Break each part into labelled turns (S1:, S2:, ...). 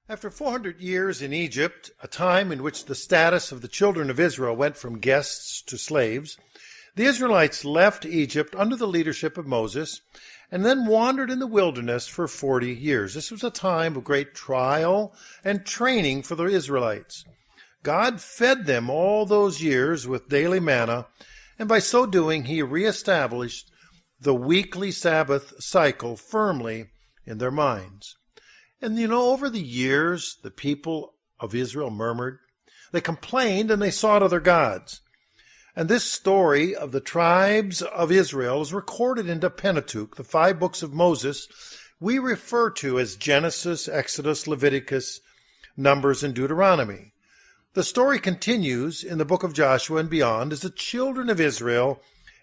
S1: After 400 years in Egypt, a time in which the status of the children of Israel went from guests to slaves, the Israelites left Egypt under the leadership of Moses and then wandered in the wilderness for 40 years. This was a time of great trial and training for the Israelites. God fed them all those years with daily manna, and by so doing, he reestablished the weekly Sabbath cycle firmly in their minds. And over the years, the people of Israel murmured. They complained and they sought other gods. And this story of the tribes of Israel is recorded in the Pentateuch, the 5 books of Moses we refer to as Genesis, Exodus, Leviticus, Numbers, and Deuteronomy. The story continues in the book of Joshua and beyond as the children of Israel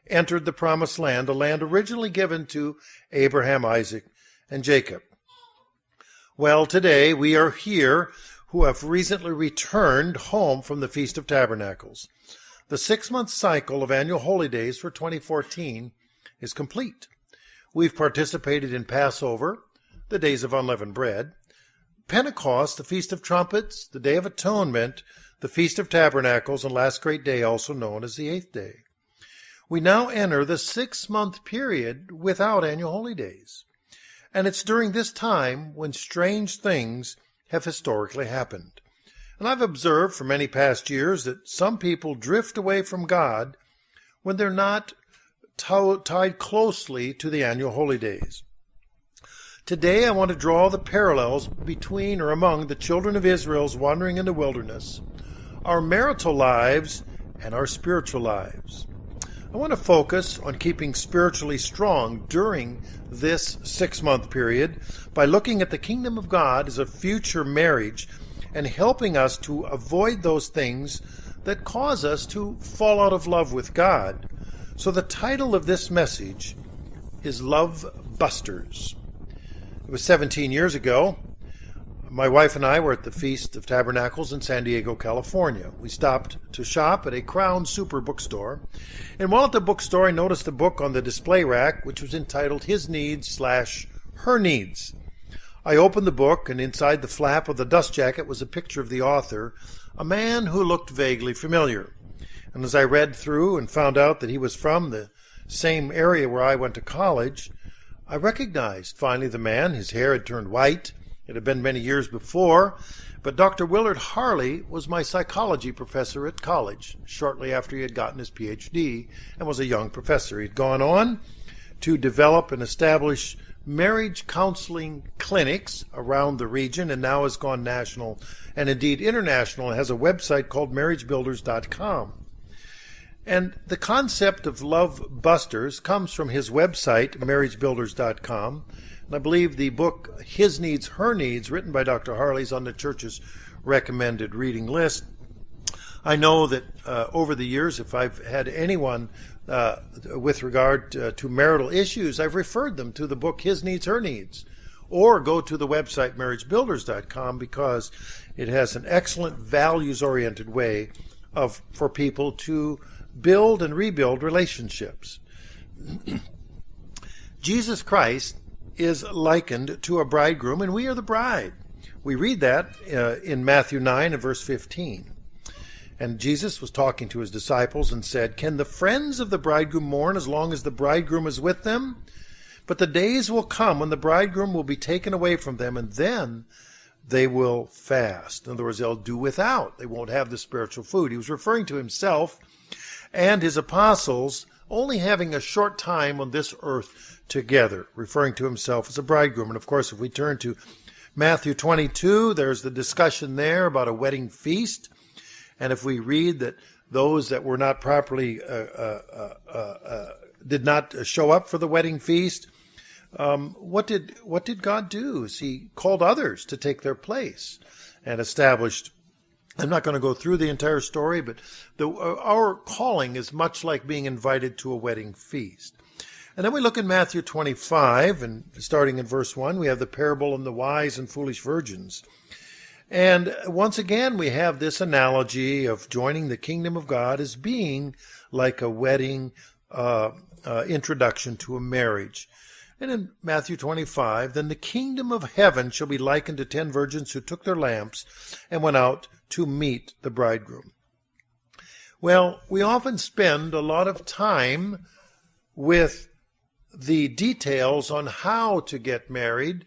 S1: entered the promised land, a land originally given to Abraham, Isaac, and Jacob. Well, today we are here who have recently returned home from the Feast of Tabernacles. The 6-month cycle of annual holy days for 2014 is complete. We've participated in Passover, the days of unleavened bread, Pentecost, the Feast of Trumpets, the Day of Atonement, the Feast of Tabernacles, and last great day, also known as the 8th day. We now enter the 6-month period without annual holy days. And it's during this time when strange things have historically happened. And I've observed for many past years that some people drift away from God when they're not tied closely to the annual holy days. Today I want to draw the parallels between or among the children of Israel's wandering in the wilderness, our marital lives, and our spiritual lives. I want to focus on keeping spiritually strong during this 6-month period by looking at the kingdom of God as a future marriage and helping us to avoid those things that cause us to fall out of love with God. So the title of this message is Love Busters. It was 17 years ago. My wife and I were at the Feast of Tabernacles in San Diego, California. We stopped to shop at a Crown Super bookstore. And while at the bookstore, I noticed a book on the display rack, which was entitled His Needs/Her Needs. I opened the book, and inside the flap of the dust jacket was a picture of the author, a man who looked vaguely familiar. And as I read through and found out that he was from the same area where I went to college, I recognized finally the man. His hair had turned white. It had been many years before, but Dr. Willard Harley was my psychology professor at college shortly after he had gotten his PhD and was a young professor. He'd gone on to develop and establish marriage counseling clinics around the region and now has gone national and indeed international and has a website called marriagebuilders.com. And the concept of Love Busters comes from his website, marriagebuilders.com. And I believe the book, His Needs, Her Needs, written by Dr. Harley, is on the church's recommended reading list. I know that over the years, if I've had anyone with regard to marital issues, I've referred them to the book, His Needs, Her Needs, or go to the website, marriagebuilders.com, because it has an excellent values-oriented way for people to build and rebuild relationships. Jesus Christ is likened to a bridegroom, and we are the bride. We read that in Matthew 9 and verse 15. And Jesus was talking to his disciples and said, "Can the friends of the bridegroom mourn as long as the bridegroom is with them? But the days will come when the bridegroom will be taken away from them, and then they will fast." In other words, they'll do without. They won't have the spiritual food. He was referring to himself and his apostles only having a short time on this earth together, referring to himself as a bridegroom. And of course, if we turn to Matthew 22, there's the discussion there about a wedding feast. And if we read that those that were not properly, did not show up for the wedding feast, what did God do? He called others to take their place and established. I'm not going to go through the entire story, but our calling is much like being invited to a wedding feast. And then we look in Matthew 25, and starting in verse 1, we have the parable of the wise and foolish virgins. And once again, we have this analogy of joining the kingdom of God as being like a wedding introduction to a marriage. And in Matthew 25, then the kingdom of heaven shall be likened to 10 virgins who took their lamps and went out to meet the bridegroom. Well, we often spend a lot of time with the details on how to get married,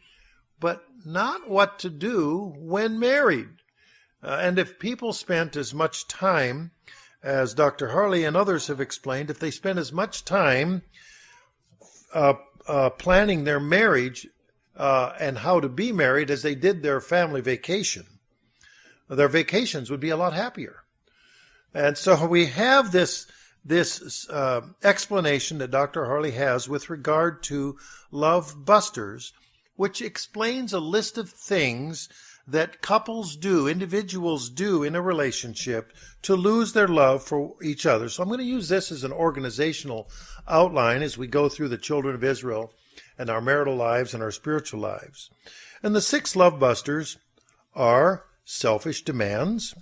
S1: but not what to do when married. And if people spent as much time, as Dr. Harley and others have explained, if they spent as much time planning their marriage and how to be married as they did their family vacation, their vacations would be a lot happier. And so we have this explanation that Dr. Harley has with regard to love busters, which explains a list of things that couples do, individuals do in a relationship to lose their love for each other. So I'm going to use this as an organizational outline as we go through the children of Israel and our marital lives and our spiritual lives. And the 6 love busters are selfish demands.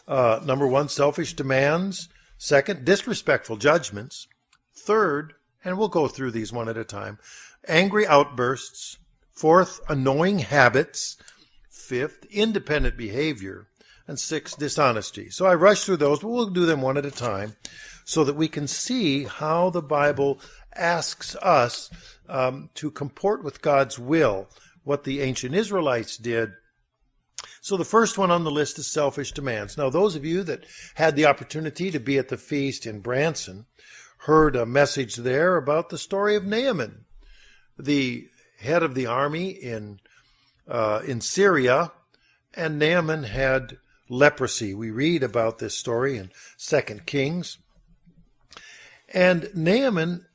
S1: Number 1, selfish demands. 2nd, disrespectful judgments. 3rd, and we'll go through these one at a time, angry outbursts. 4th, annoying habits. 5th, independent behavior. And 6th, dishonesty. So I rushed through those, but we'll do them one at a time so that we can see how the Bible asks us to comport with God's will, what the ancient Israelites did. So the first one on the list is selfish demands. Now, those of you that had the opportunity to be at the feast in Branson heard a message there about the story of Naaman, the head of the army in Syria, and Naaman had leprosy. We read about this story in 2 Kings. And Naaman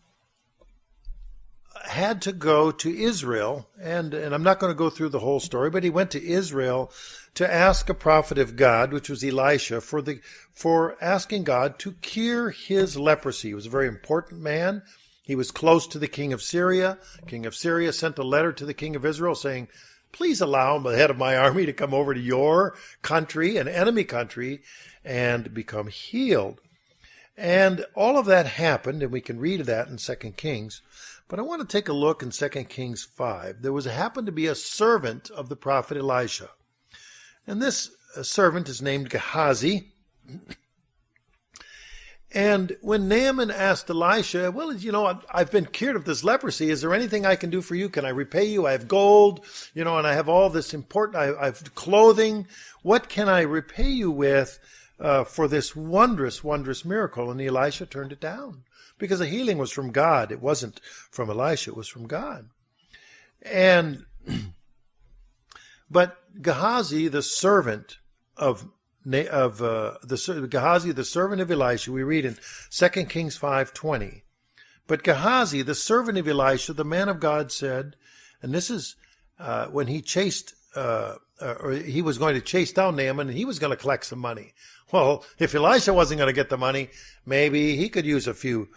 S1: had to go to Israel, and I'm not going to go through the whole story, but he went to Israel to ask a prophet of God, which was Elisha, for asking God to cure his leprosy. He was a very important man. He was close to the king of Syria. King of Syria sent a letter to the king of Israel saying, please allow the head of my army to come over to your country, an enemy country, and become healed. And all of that happened, and we can read that in 2 Kings. But I want to take a look in 2 Kings 5. There happened to be a servant of the prophet Elisha. And this servant is named Gehazi. And when Naaman asked Elisha, well, I've been cured of this leprosy. Is there anything I can do for you? Can I repay you? I have gold, and I have all this important, I have clothing. What can I repay you with for this wondrous, wondrous miracle? And Elisha turned it down because the healing was from God. It wasn't from Elisha. It was from God. But Gehazi, the servant of Gehazi, the servant of Elisha, we read in 2 Kings 5:20. But Gehazi, the servant of Elisha, the man of God, said, and this is when he he was going to chase down Naaman, and he was going to collect some money. Well, if Elisha wasn't going to get the money, maybe he could use a few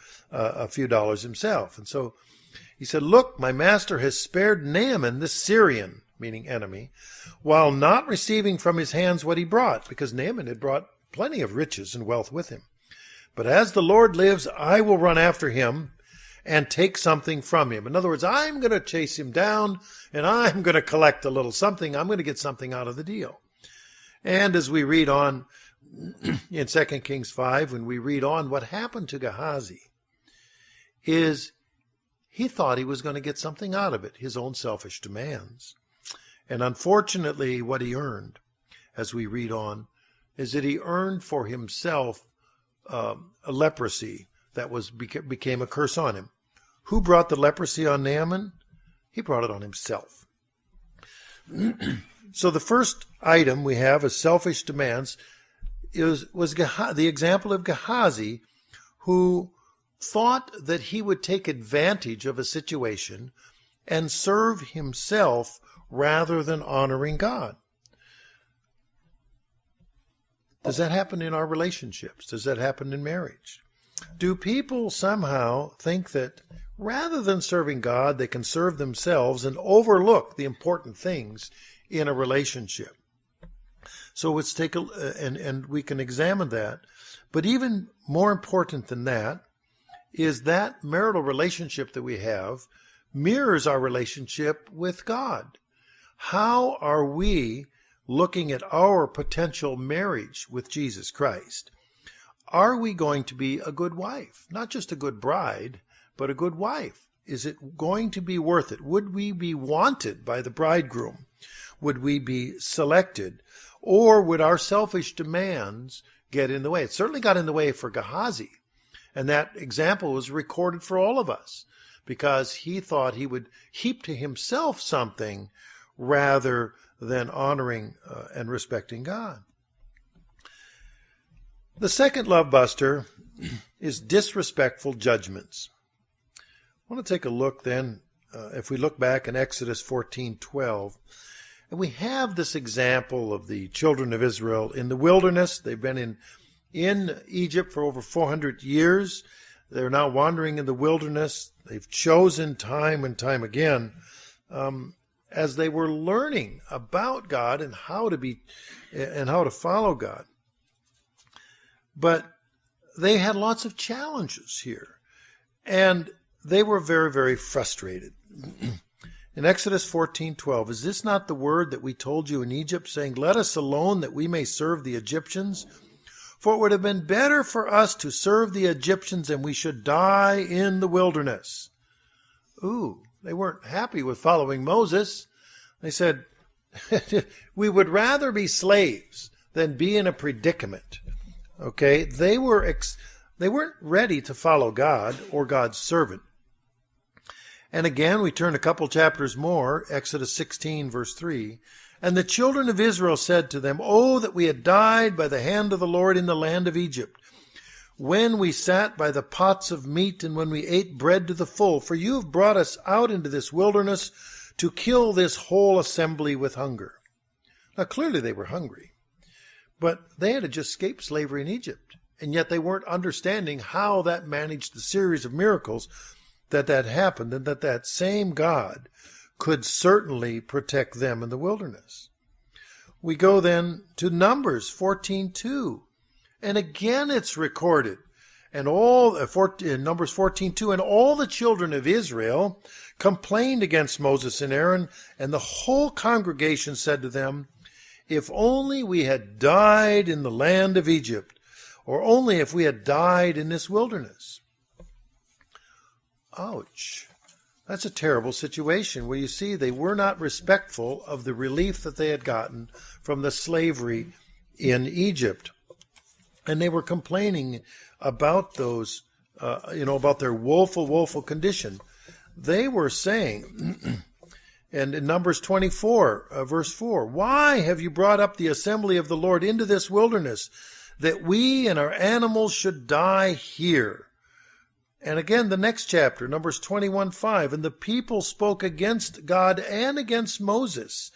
S1: dollars himself. And so he said, look, my master has spared Naaman, the Syrian, meaning enemy, while not receiving from his hands what he brought, because Naaman had brought plenty of riches and wealth with him. But as the Lord lives, I will run after him and take something from him. In other words, I'm going to chase him down, and I'm going to collect a little something. I'm going to get something out of the deal. And as we read on in 2 Kings 5, when we read on, what happened to Gehazi is he thought he was going to get something out of it, his own selfish demands. And unfortunately, what he earned, as we read on, is that he earned for himself a leprosy that became a curse on him. Who brought the leprosy on Naaman? He brought it on himself. So the first item we have as selfish demands was the example of Gehazi, who thought that he would take advantage of a situation and serve himself rather than honoring God. Does that happen in our relationships? Does that happen in marriage? Do people somehow think that rather than serving God, they can serve themselves and overlook the important things in a relationship? So let's take and we can examine that. But even more important than that is that marital relationship that we have mirrors our relationship with God. How are we looking at our potential marriage with Jesus Christ? Are we going to be a good wife? Not just a good bride, but a good wife. Is it going to be worth it? Would we be wanted by the bridegroom? Would we be selected? Or would our selfish demands get in the way? It certainly got in the way for Gehazi. And that example was recorded for all of us because he thought he would heap to himself something rather than honoring and respecting God. The second love buster is disrespectful judgments. I want to take a look then, if we look back in Exodus 14:12, and we have this example of the children of Israel in the wilderness. They've been in Egypt for over 400 years. They're now wandering in the wilderness. They've chosen time and time again, as they were learning about God and how to follow God. But they had lots of challenges here, and they were very, very frustrated. In Exodus 14:12, is this not the word that we told you in Egypt, saying, let us alone that we may serve the Egyptians? For it would have been better for us to serve the Egyptians and we should die in the wilderness. Ooh, they weren't happy with following Moses. They said, we would rather be slaves than be in a predicament. Okay, they weren't ready to follow God or God's servant. And again, we turn a couple chapters more, Exodus 16, verse 3. And the children of Israel said to them, oh, that we had died by the hand of the Lord in the land of Egypt, when we sat by the pots of meat and when we ate bread to the full. For you have brought us out into this wilderness to kill this whole assembly with hunger. Now, clearly they were hungry, but they had just escaped slavery in Egypt, and yet they weren't understanding how that managed the series of miracles that happened, and that same God could certainly protect them in the wilderness. We go then to Numbers 14:2, and again it's recorded, and in Numbers 14:2, and all the children of Israel complained against Moses and Aaron, and the whole congregation said to them, if only we had died in the land of Egypt, or only if we had died in this wilderness. Ouch. That's a terrible situation where you see they were not respectful of the relief that they had gotten from the slavery in Egypt. And they were complaining about those, about their woeful condition. They were saying, and in Numbers 24, verse 4, why have you brought up the assembly of the Lord into this wilderness, that we and our animals should die here? And again, the next chapter, Numbers 21:5, and the people spoke against God and against Moses.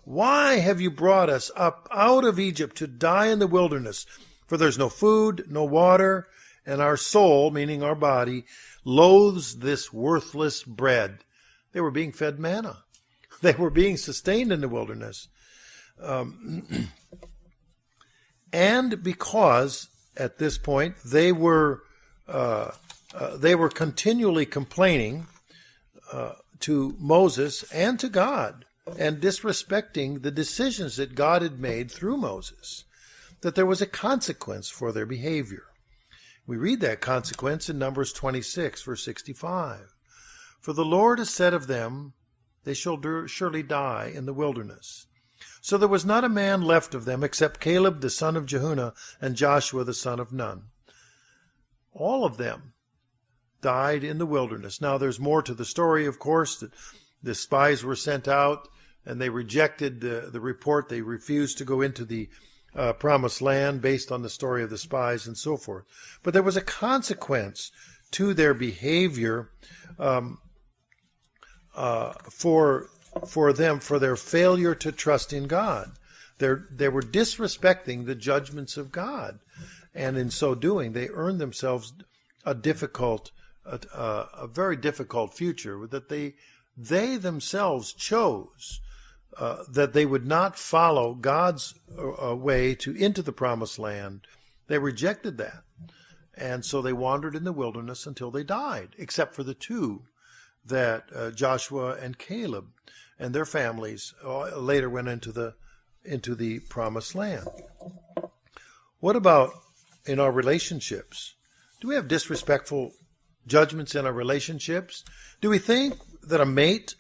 S1: Why have you brought us up out of Egypt to die in the wilderness? For there's no food, no water, and our soul, meaning our body, loathes this worthless bread. They were being fed manna. They were being sustained in the wilderness. And because at this point they were continually complaining to Moses and to God and disrespecting the decisions that God had made through Moses, that there was a consequence for their behavior. We read that consequence in Numbers 26, verse 65. For the Lord has said of them, they shall surely die in the wilderness. So there was not a man left of them except Caleb the son of Jehunah and Joshua the son of Nun. All of them died in the wilderness. Now there's more to the story, of course, that the spies were sent out and they rejected the report. They refused to go into the promised land based on the story of the spies and so forth. But there was a consequence to their behavior for them, for their failure to trust in God. They were disrespecting the judgments of God, and in so doing, they earned themselves a very difficult future that they themselves chose. That they would not follow God's way into the promised land. They rejected that. And so they wandered in the wilderness until they died, except for the two that Joshua and Caleb and their families later went into the promised land. What about in our relationships? Do we have disrespectful judgments in our relationships? Do we think that a mate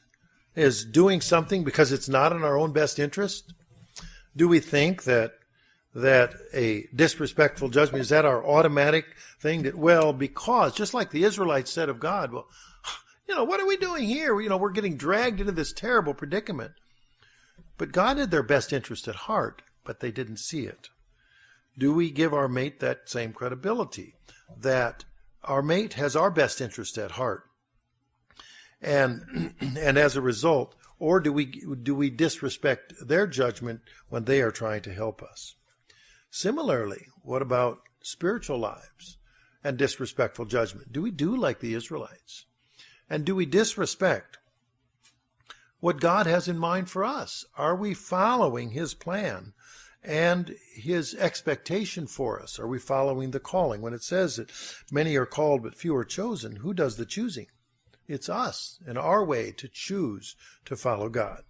S1: is doing something because it's not in our own best interest? Do we think that a disrespectful judgment, is that our automatic thing that, well, because, just like the Israelites said of God, well, what are we doing here? We're getting dragged into this terrible predicament. But God had their best interest at heart, but they didn't see it. Do we give our mate that same credibility, that our mate has our best interest at heart? And as a result, or do we disrespect their judgment when they are trying to help us? Similarly, what about spiritual lives and disrespectful judgment? Do we do like the Israelites? And do we disrespect what God has in mind for us? Are we following his plan and his expectation for us? Are we following the calling? When it says that many are called but few are chosen, who does the choosing? It's us, in our way to choose to follow God.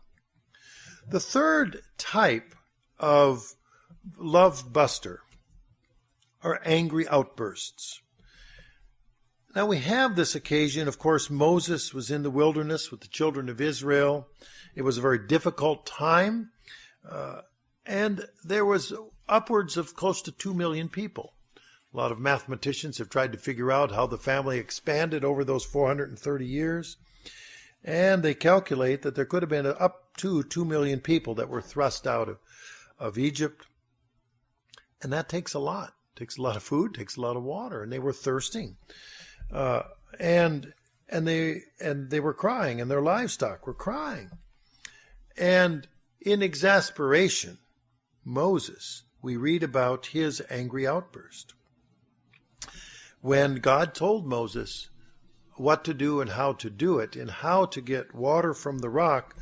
S1: The third type of love buster are angry outbursts. Now we have this occasion, of course, Moses was in the wilderness with the children of Israel. It was a very difficult time, and there was upwards of close to 2 million people. A lot of mathematicians have tried to figure out how the family expanded over those 430 years, and they calculate that there could have been up to 2 million people that were thrust out of Egypt, and that takes a lot. It takes a lot of food, takes a lot of water, and they were thirsting. And they were crying, and their livestock were crying. And in exasperation, Moses, we read about his angry outburst. When God told Moses what to do and how to do it, and how to get water from the rock,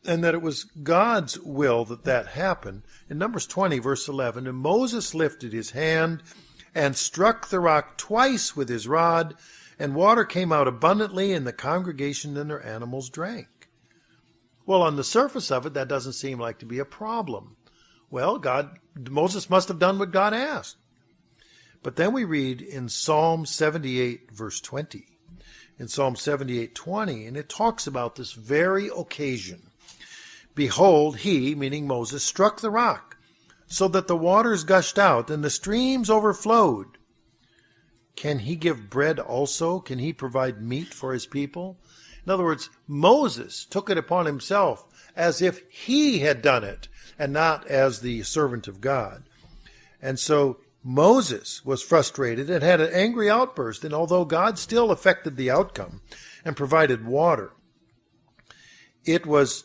S1: and that it was God's will that happened, in Numbers 20, verse 11, and Moses lifted his hand and struck the rock twice with his rod, and water came out abundantly, and the congregation and their animals drank. Well, on the surface of it, that doesn't seem like to be a problem. Well, Moses must have done what God asked. But then we read in Psalm 78, verse 20, in Psalm 78:20, and it talks about this very occasion. Behold, he, meaning Moses, struck the rock, so that the waters gushed out, and the streams overflowed. Can he give bread also? Can he provide meat for his people? In other words, Moses took it upon himself as if he had done it, and not as the servant of God. And so Moses was frustrated and had an angry outburst, and although God still affected the outcome and provided water, it was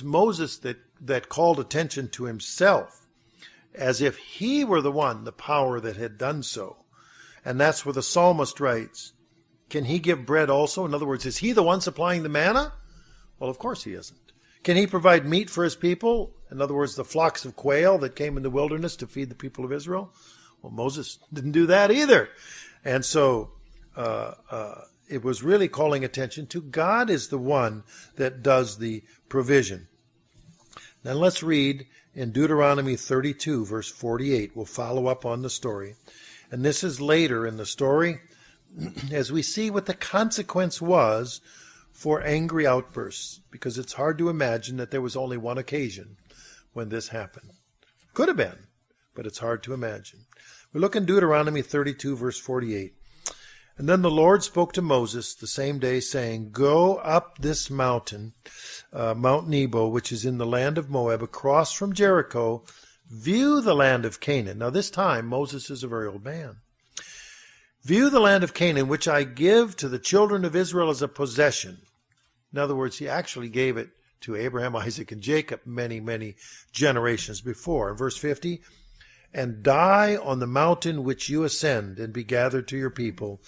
S1: Moses that called attention to himself, as if he were the power that had done so. And that's where the psalmist writes, can he give bread also? In other words, is he the one supplying the manna? Well, of course he isn't. Can he provide meat for his people? In other words, the flocks of quail that came in the wilderness to feed the people of Israel? Well, Moses didn't do that either. And so it was really calling attention to God is the one that does the provision. Now let's read in Deuteronomy 32, verse 48. We'll follow up on the story. And this is later in the story as we see what the consequence was for angry outbursts, because it's hard to imagine that there was only one occasion when this happened. Could have been, but it's hard to imagine. We look in Deuteronomy 32, verse 48. And then the Lord spoke to Moses the same day, saying, go up this mountain, Mount Nebo, which is in the land of Moab, across from Jericho, view the land of Canaan. Now this time, Moses is a very old man. View the land of Canaan, which I give to the children of Israel as a possession. In other words, he actually gave it to Abraham, Isaac, and Jacob many, many generations before. In verse 50, and die on the mountain which you ascend, and be gathered to your people,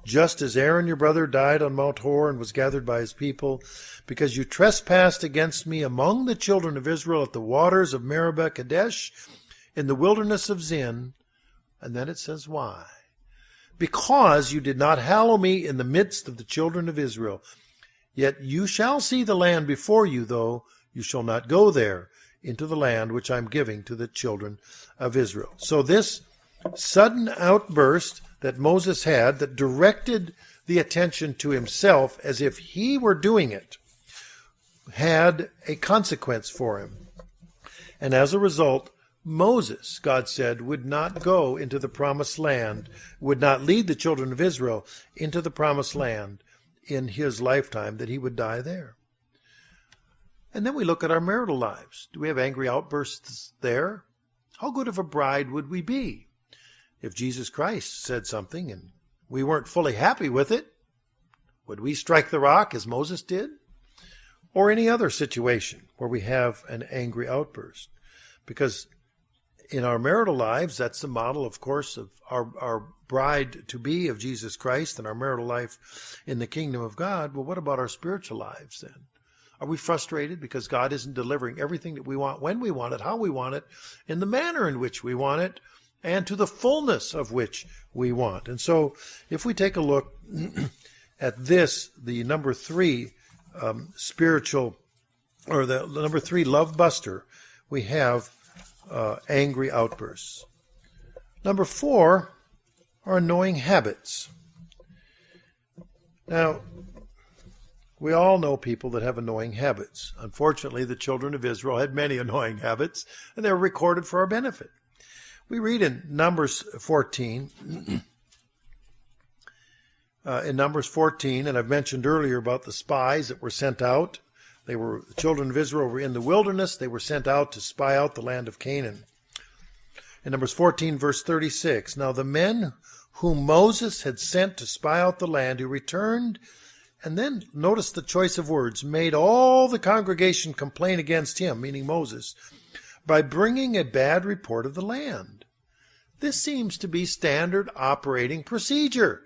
S1: just as Aaron your brother died on Mount Hor and was gathered by his people, because you trespassed against me among the children of Israel at the waters of Meribah Kadesh, in the wilderness of Zin. And then it says why. because you did not hallow me in the midst of the children of Israel. Yet you shall see the land before you, though you shall not go there into the land which I am giving to the children of Israel. So this sudden outburst that Moses had, that directed the attention to himself as if he were doing it, had a consequence for him. And as a result, Moses, God said, would not go into the promised land, would not lead the children of Israel into the promised land in his lifetime, that he would die there. And then we look at our marital lives. Do we have angry outbursts there? How good of a bride would we be if Jesus Christ said something and we weren't fully happy with it? Would we strike the rock as Moses did? Or any other situation where we have an angry outburst? Because in our marital lives, that's the model, of course, of our bride-to-be of Jesus Christ and our marital life in the kingdom of God. Well, what about our spiritual lives then? Are we frustrated because God isn't delivering everything that we want, when we want it, how we want it, in the manner in which we want it, and to the fullness of which we want? And so if we take a look at this, the number 3 spiritual, or the number 3 love buster, we have angry outbursts. Number 4 are annoying habits. Now, we all know people that have annoying habits. Unfortunately, the children of Israel had many annoying habits, and they're recorded for our benefit. We read in Numbers 14, and I've mentioned earlier about the spies that were sent out. The children of Israel were in the wilderness. They were sent out to spy out the land of Canaan. In Numbers 14, verse 36, now the men whom Moses had sent to spy out the land, who returned, and then notice the choice of words, made all the congregation complain against him, meaning Moses, by bringing a bad report of the land. This seems to be standard operating procedure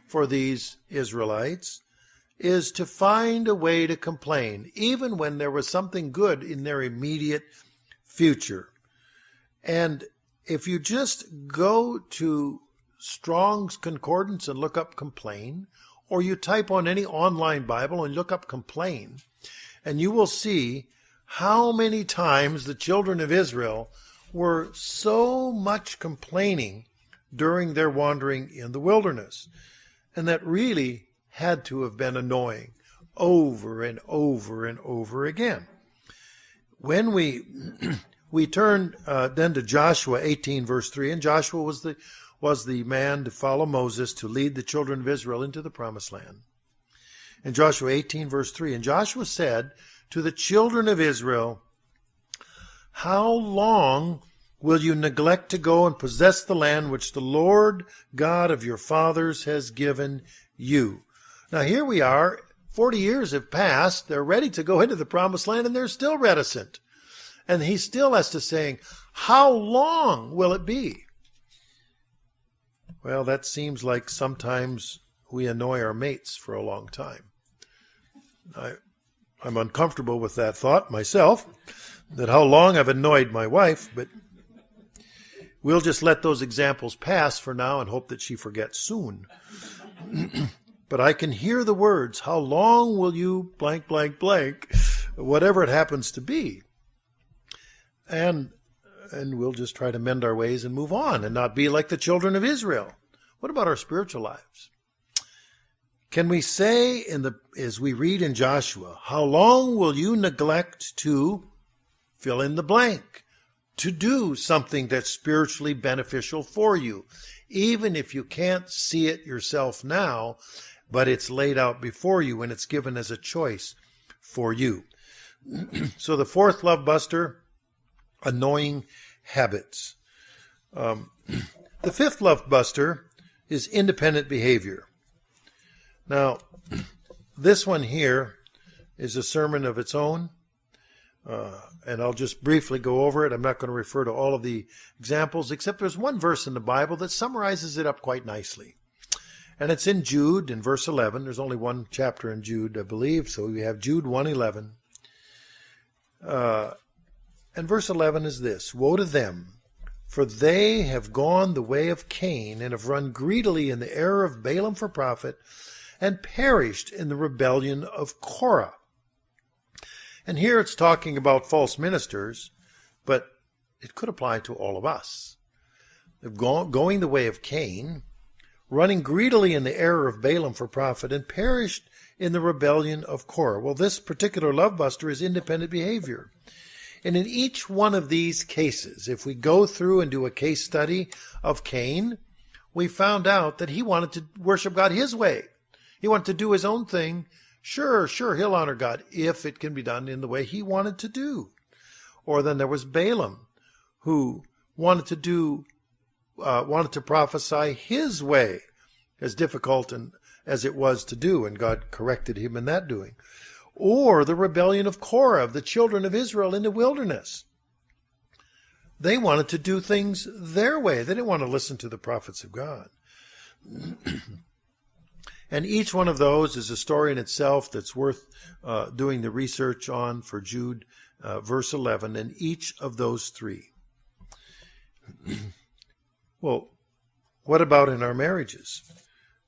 S1: for these Israelites, is to find a way to complain, even when there was something good in their immediate future. And if you just go to Strong's Concordance and look up complain, or you type on any online Bible and look up complain, and you will see how many times the children of Israel were so much complaining during their wandering in the wilderness. And that really had to have been annoying over and over and over again. When we turn then to Joshua 18, verse 3, and Joshua was the man to follow Moses to lead the children of Israel into the promised land. In Joshua 18, verse 3, and Joshua said to the children of Israel, how long will you neglect to go and possess the land which the Lord God of your fathers has given you? Now here we are, 40 years have passed, they're ready to go into the promised land, and they're still reticent. And he still has to say, how long will it be? Well, that seems like sometimes we annoy our mates for a long time. I'm uncomfortable with that thought myself, that how long I've annoyed my wife, but we'll just let those examples pass for now and hope that she forgets soon. But I can hear the words, how long will you blank, blank, blank, whatever it happens to be. And we'll just try to mend our ways and move on and not be like the children of Israel. What about our spiritual lives? Can we say, as we read in Joshua, how long will you neglect to fill in the blank, to do something that's spiritually beneficial for you, even if you can't see it yourself now, but it's laid out before you and it's given as a choice for you. So the 4th love buster, annoying habits. The 5th love buster is independent behavior. Now, this one here is a sermon of its own, and I'll just briefly go over it. I'm not going to refer to all of the examples, except there's one verse in the Bible that summarizes it up quite nicely. And it's in Jude, in verse 11. There's only one chapter in Jude, I believe, so we have Jude 1:11. And verse 11 is this, woe to them, For they have gone the way of Cain, and have run greedily in the error of Balaam for profit, and perished in the rebellion of Korah. And here it's talking about false ministers, but it could apply to all of us. They've going the way of Cain, running greedily in the error of Balaam for profit, and perished in the rebellion of Korah. Well, this particular love buster is independent behavior. And in each one of these cases, if we go through and do a case study of Cain, we found out that he wanted to worship God his way. He wanted to do his own thing. Sure, he'll honor God if it can be done in the way he wanted to do. Or then there was Balaam, who wanted to prophesy his way, as difficult as it was to do, and God corrected him in that doing. Or the rebellion of Korah, of the children of Israel in the wilderness. They wanted to do things their way. They didn't want to listen to the prophets of God. And each one of those is a story in itself that's worth doing the research on for Jude, verse 11, and each of those three. Well, what about in our marriages?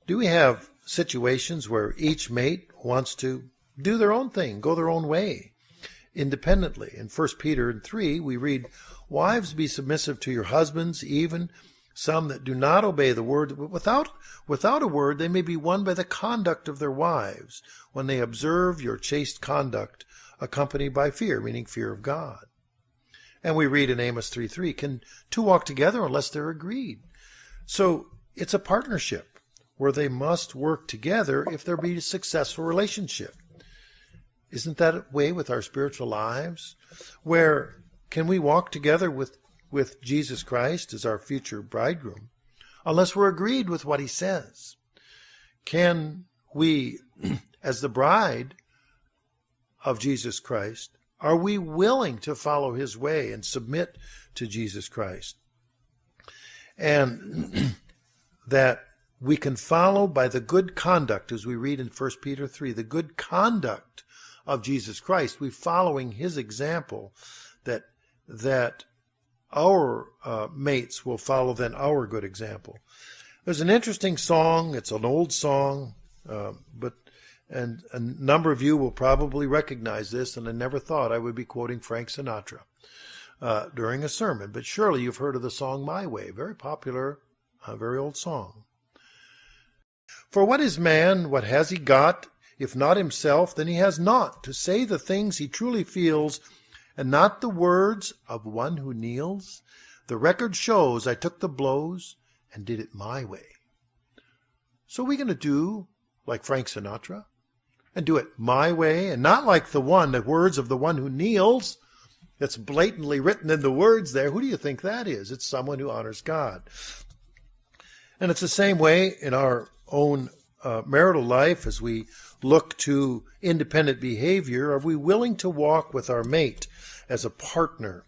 S1: Do we have situations where each mate wants to do their own thing, go their own way, independently? In 1 Peter 3, we read, "Wives, be submissive to your husbands, even some that do not obey the word. Without a word, they may be won by the conduct of their wives, when they observe your chaste conduct, accompanied by fear," meaning fear of God. And we read in Amos 3:3, "Can two walk together unless they're agreed?" So it's a partnership where they must work together if there be a successful relationship. Isn't that a way with our spiritual lives? Where can we walk together with Jesus Christ as our future bridegroom unless we're agreed with what he says? Can we, as the bride of Jesus Christ, are we willing to follow his way and submit to Jesus Christ? And that we can follow by the good conduct, as we read in 1 Peter 3, the good conduct of Jesus Christ. We following his example, that our mates will follow then our good example. There's an interesting song. It's an old song, and a number of you will probably recognize this, and I never thought I would be quoting Frank Sinatra during a sermon, but surely you've heard of the song My Way, very popular, very old song. "For what is man, what has he got? If not himself, then he has naught. To say the things he truly feels, and not the words of one who kneels. The record shows I took the blows and did it my way." So we're going to do like Frank Sinatra and do it my way, and not like the words of the one who kneels. It's blatantly written in the words there. Who do you think that is? It's someone who honors God. And it's the same way in our own marital life as we look to independent behavior. Are we willing to walk with our mate as a partner?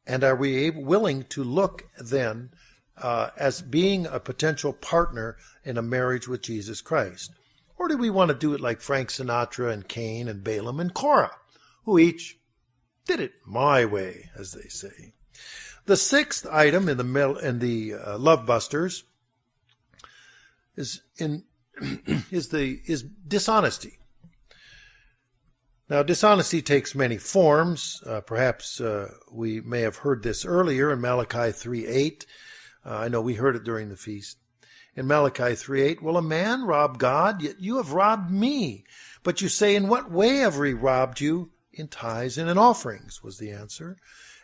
S1: And are we willing to look then as being a potential partner in a marriage with Jesus Christ? Or do we want to do it like Frank Sinatra and Cain and Balaam and Korah, who each did it my way, as they say? The sixth item in the Love Busters is dishonesty. Now, dishonesty takes many forms. Perhaps we may have heard this earlier in Malachi 3:8. I know we heard it during the feast. In Malachi 3:8, "Will a man rob God? Yet you have robbed me. But you say, in what way have we robbed you? In tithes and in offerings," was the answer.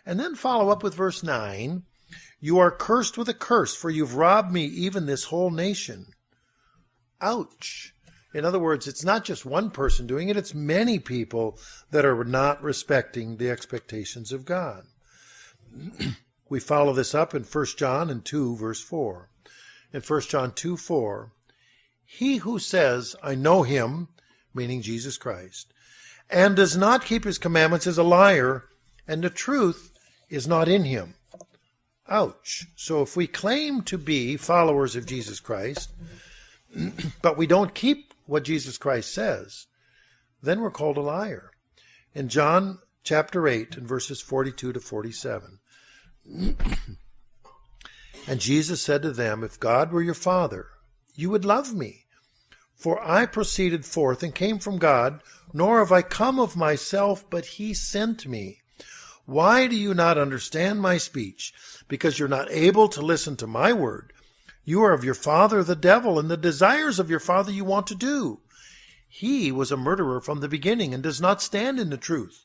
S1: And then follow up with verse 9, "You are cursed with a curse, for you've robbed me, even this whole nation." Ouch. In other words, it's not just one person doing it, it's many people that are not respecting the expectations of God. We follow this up in 1 John 2, verse 4. In 1 John 2:4, "He who says, I know him," meaning Jesus Christ, "and does not keep his commandments is a liar, and the truth is not in him." Ouch. So if we claim to be followers of Jesus Christ, but we don't keep what Jesus Christ says, then we're called a liar. In John chapter 8 and verses 42 to 47, And Jesus said to them, If God were your Father, you would love me. For I proceeded forth and came from God, nor have I come of myself, but he sent me. Why do you not understand my speech? Because you're not able to listen to my word. You are of your father the devil, and the desires of your father you want to do. He was a murderer from the beginning and does not stand in the truth,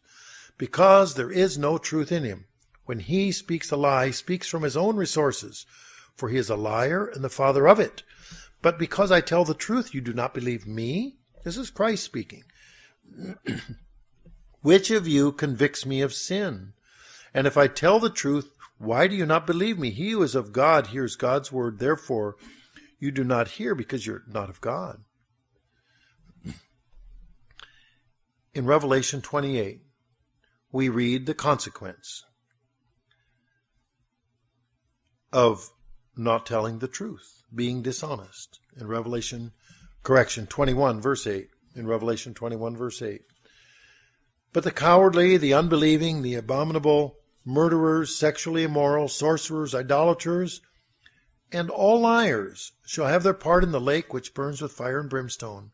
S1: because there is no truth in him. When he speaks a lie, he speaks from his own resources, for he is a liar and the father of it. But because I tell the truth, you do not believe me? This is Christ speaking. Which of you convicts me of sin? And if I tell the truth, why do you not believe me? He who is of God hears God's word. Therefore, you do not hear because you're not of God. In Revelation 28, we read the consequence of not telling the truth, being dishonest. In Revelation 21, verse 8. In Revelation 21, verse 8. But the cowardly, the unbelieving, the abominable, murderers, sexually immoral, sorcerers, idolaters, and all liars shall have their part in the lake which burns with fire and brimstone,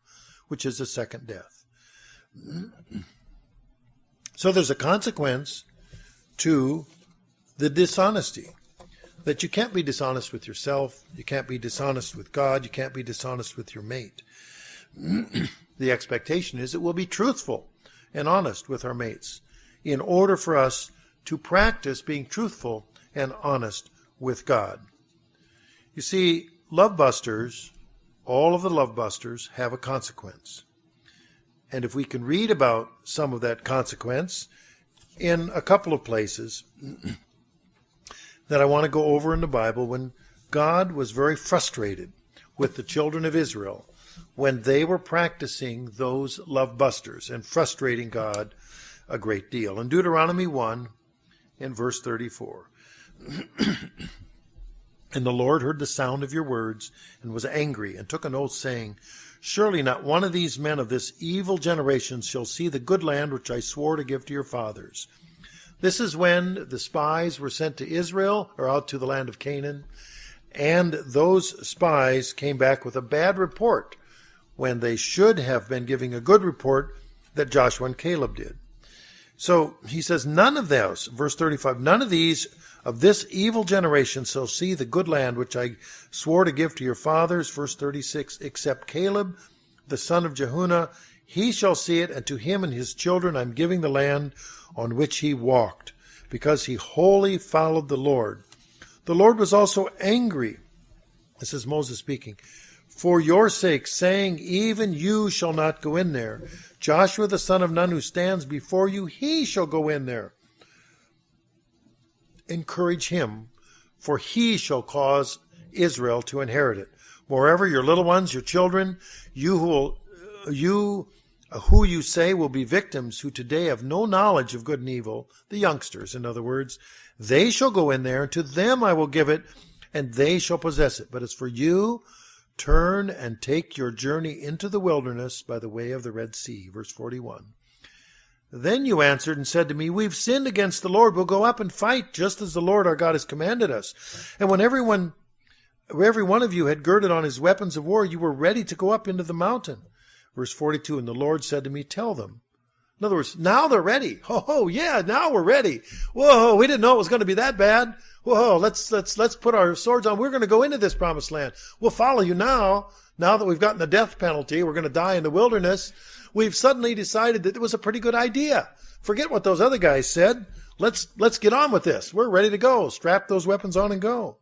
S1: which is the second death. So there's a consequence to the dishonesty. That you can't be dishonest with yourself, you can't be dishonest with God, you can't be dishonest with your mate. The expectation is that we'll be truthful and honest with our mates in order for us to practice being truthful and honest with God. You see, love busters, all of the love busters have a consequence. And if we can read about some of that consequence in a couple of places that I want to go over in the Bible, when God was very frustrated with the children of Israel when they were practicing those love busters and frustrating God a great deal. In Deuteronomy 1, in verse 34, And the Lord heard the sound of your words and was angry and took an oath, saying, Surely not one of these men of this evil generation shall see the good land which I swore to give to your fathers. This is when the spies were sent to Israel, or out to the land of Canaan, and those spies came back with a bad report when they should have been giving a good report that Joshua and Caleb did. So he says, none of those, verse 35, none of these of this evil generation shall see the good land which I swore to give to your fathers, verse 36, except Caleb, the son of Jehunah, he shall see it, and to him and his children I'm giving the land on which he walked, because he wholly followed the Lord. The Lord was also angry, this is Moses speaking, for your sake, saying, even you shall not go in there. Joshua the son of Nun, who stands before you, he shall go in there. Encourage him, for he shall cause Israel to inherit it. Moreover, your little ones, your children, who you say will be victims, who today have no knowledge of good and evil, the youngsters, in other words, they shall go in there, and to them I will give it, and they shall possess it. But as for you, turn and take your journey into the wilderness by the way of the Red Sea. Verse 41. Then you answered and said to me, we've sinned against the Lord. We'll go up and fight, just as the Lord our God has commanded us. And when every one of you had girded on his weapons of war, you were ready to go up into the mountain. Verse 42, and the Lord said to me, tell them. In other words, now they're ready. Oh, yeah, now we're ready. Whoa, we didn't know it was going to be that bad. Whoa, let's put our swords on. We're going to go into this promised land. We'll follow you now. Now that we've gotten the death penalty, we're going to die in the wilderness. We've suddenly decided that it was a pretty good idea. Forget what those other guys said. Let's get on with this. We're ready to go. Strap those weapons on and go.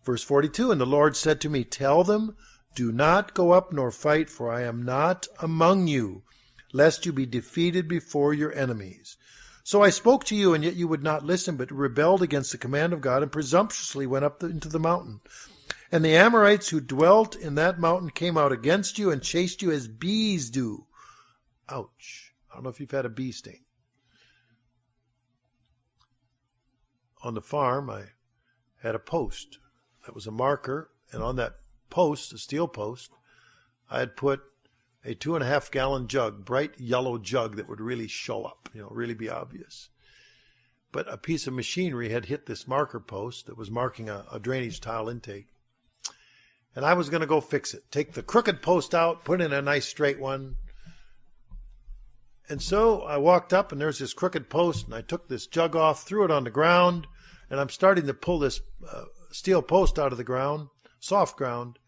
S1: Verse 42, and the Lord said to me, tell them, do not go up nor fight, for I am not among you, lest you be defeated before your enemies. So I spoke to you, and yet you would not listen, but rebelled against the command of God, and presumptuously went up into the mountain. And the Amorites who dwelt in that mountain came out against you and chased you as bees do. Ouch. I don't know if you've had a bee sting. On the farm, I had a post. That was a marker, and on that post, a steel post, I had put a 2.5-gallon jug, bright yellow jug that would really show up, really be obvious. but a piece of machinery had hit this marker post that was marking a drainage tile intake. And I was going to go fix it. Take the crooked post out, put in a nice straight one. And so I walked up, and there's this crooked post, and I took this jug off, threw it on the ground, and I'm starting to pull this steel post out of the ground, soft ground,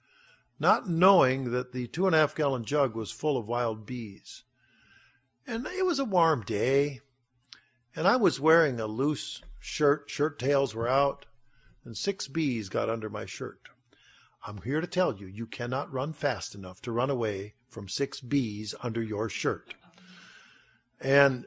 S1: not knowing that the 2.5-gallon jug was full of wild bees. And it was a warm day, and I was wearing a loose shirt. Shirt tails were out, and 6 bees got under my shirt. I'm here to tell you, you cannot run fast enough to run away from 6 bees under your shirt. And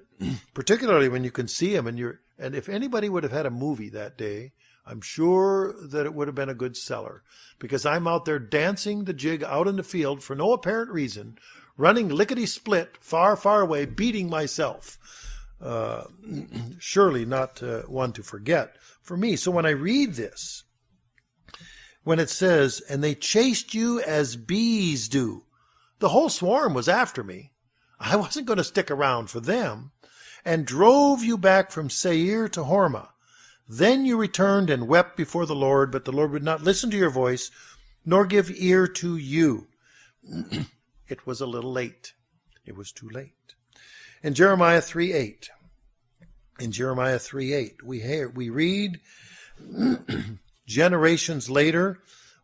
S1: particularly when you can see them, and if anybody would have had a movie that day, I'm sure that it would have been a good seller, because I'm out there dancing the jig out in the field for no apparent reason, running lickety-split, far, far away, beating myself. Surely not one to forget for me. So when I read this, when it says, and they chased you as bees do, the whole swarm was after me. I wasn't going to stick around for them, and drove you back from Seir to Hormah. Then you returned and wept before the Lord, but the Lord would not listen to your voice, nor give ear to you. It was a little late. It was too late. In Jeremiah 3:8, we read, generations later,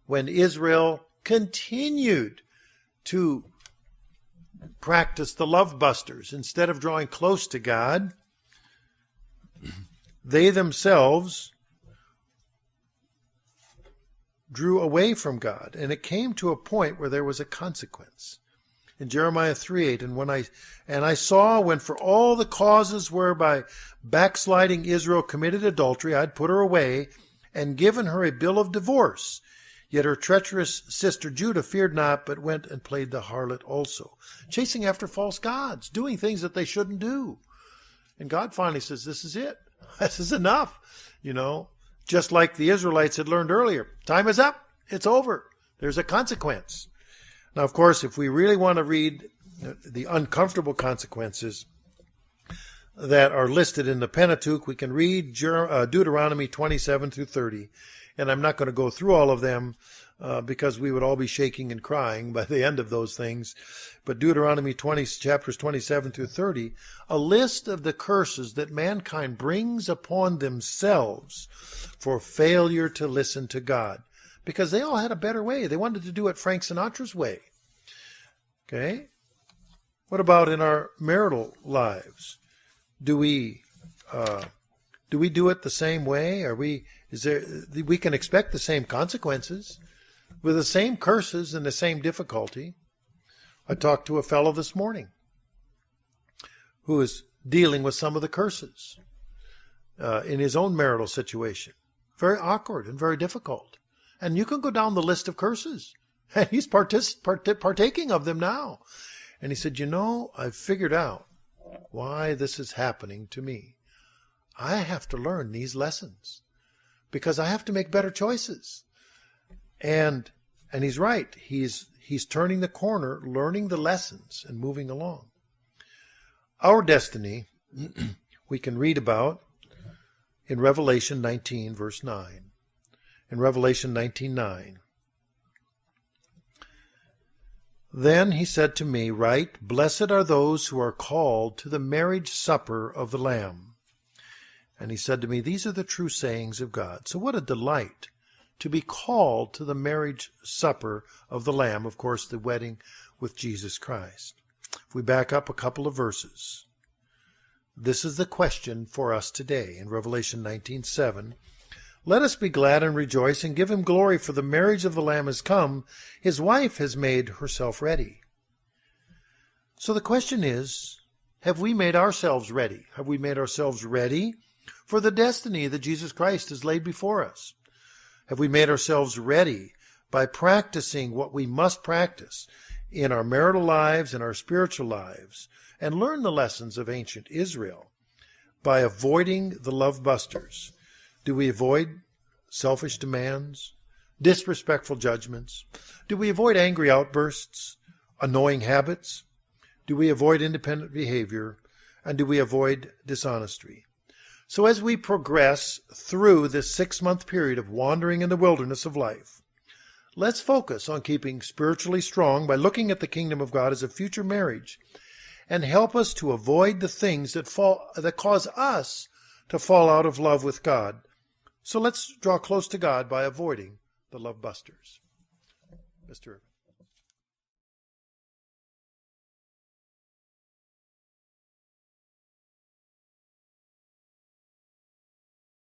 S1: when Israel continued to practice the love busters instead of drawing close to God, they themselves drew away from God, and it came to a point where there was a consequence. In Jeremiah 3:8, and I saw when for all the causes whereby backsliding Israel committed adultery, I'd put her away and given her a bill of divorce. Yet her treacherous sister Judah feared not, but went and played the harlot also, chasing after false gods, doing things that they shouldn't do. And God finally says, this is it. This is enough. Just like the Israelites had learned earlier. Time is up. It's over. There's a consequence. Now, of course, if we really want to read the uncomfortable consequences that are listed in the Pentateuch, we can read Deuteronomy 27 through 30. And I'm not going to go through all of them because we would all be shaking and crying by the end of those things. But Deuteronomy 20, chapters 27 through 30, a list of the curses that mankind brings upon themselves for failure to listen to God. Because they all had a better way. They wanted to do it Frank Sinatra's way. Okay? What about in our marital lives? Do we do it the same way? We can expect the same consequences with the same curses and the same difficulty. I talked to a fellow this morning who is dealing with some of the curses in his own marital situation. Very awkward and very difficult. And you can go down the list of curses. And he's partaking of them now. And he said, I've figured out why this is happening to me. I have to learn these lessons because I have to make better choices. And he's right. He's turning the corner, learning the lessons and moving along. Our destiny we can read about in Revelation 19, verse 9. In Revelation 19:9. Then he said to me, write, blessed are those who are called to the marriage supper of the Lamb. And he said to me, these are the true sayings of God. So what a delight to be called to the marriage supper of the Lamb, of course, the wedding with Jesus Christ. If we back up a couple of verses, this is the question for us today in Revelation 19:7. Let us be glad and rejoice and give him glory, for the marriage of the Lamb has come. His wife has made herself ready. So the question is, have we made ourselves ready? Have we made ourselves ready for the destiny that Jesus Christ has laid before us? Have we made ourselves ready by practicing what we must practice in our marital lives and our spiritual lives, and learn the lessons of ancient Israel by avoiding the love busters? Do we avoid selfish demands, disrespectful judgments? Do we avoid angry outbursts, annoying habits? Do we avoid independent behavior? And do we avoid dishonesty? So as we progress through this 6-month period of wandering in the wilderness of life, let's focus on keeping spiritually strong by looking at the kingdom of God as a future marriage, and help us to avoid the things that cause us to fall out of love with God. So let's draw close to God by avoiding the love busters. Mr.